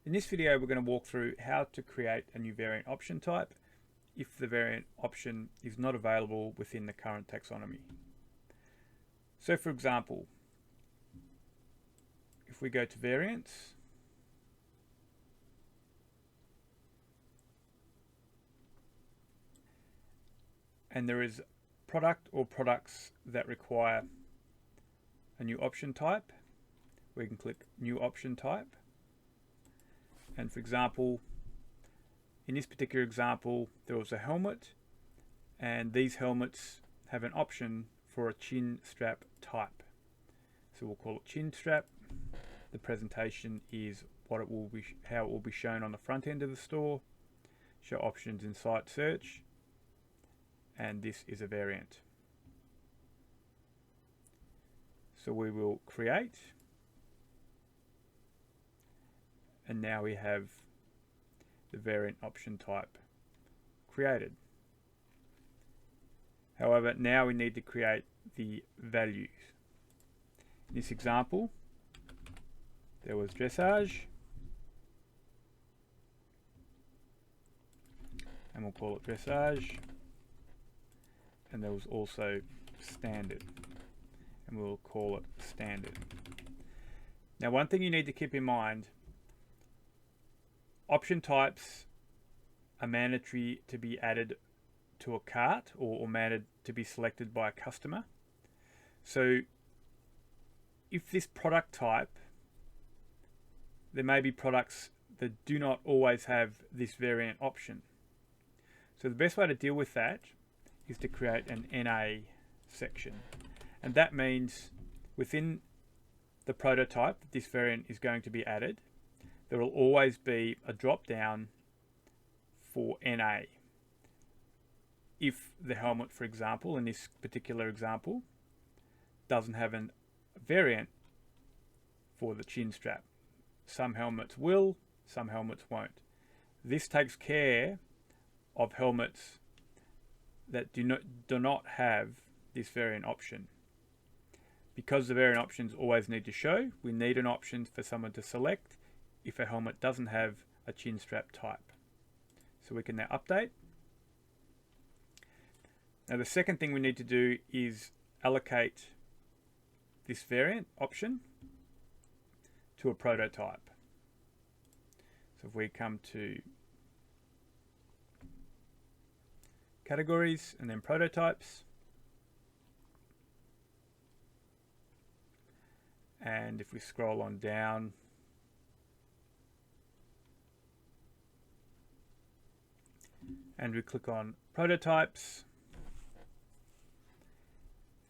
In this video, we're going to walk through how to create a new variant option type if the variant option is not available within the current taxonomy. So for example, if we go to variants, and there is product or products that require a new option type, we can click new option type. And for example, in this particular example, there was a helmet, and these helmets have an option for a chin strap type. So we'll call it chin strap. The presentation is what it will be, how it will be shown on the front end of the store. Show options in site search, and this is a variant. So we will create, and now we have the variant option type created. However, now we need to create the values. In this example, there was dressage, and we'll call it dressage, and there was also standard, and we'll call it standard. Now, one thing you need to keep in mind, option types are mandatory to be added to a cart or mandated to be selected by a customer. So if this product type, there may be products that do not always have this variant option. So the best way to deal with that is to create an NA section. And that means within the prototype that this variant is going to be added, there will always be a drop down for NA. If the helmet, for example, in this particular example, doesn't have a variant for the chin strap. Some helmets will, some helmets won't. This takes care of helmets that do not have this variant option. Because the variant options always need to show, we need an option for someone to select if a helmet doesn't have a chin strap type. So we can now update. Now the second thing we need to do is allocate this variant option to a prototype. So if we come to categories and then prototypes, and if we scroll on down, and we click on prototypes,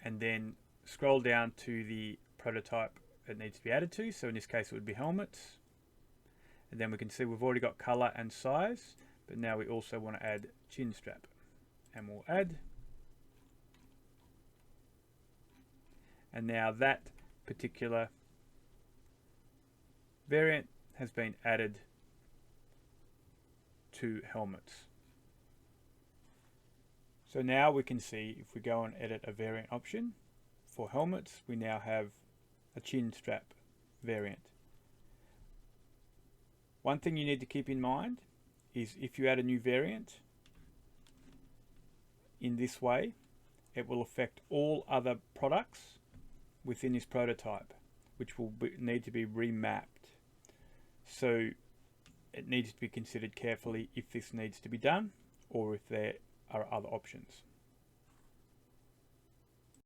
and then scroll down to the prototype that needs to be added to. So in this case it would be helmets, and then we can see we've already got color and size, but now we also want to add chin strap, and we'll add, and now that particular variant has been added to helmets. So now we can see if we go and edit a variant option for helmets, we now have a chin strap variant. One thing you need to keep in mind is if you add a new variant in this way, it will affect all other products within this prototype, which will need to be remapped. So it needs to be considered carefully if this needs to be done or if there are other options.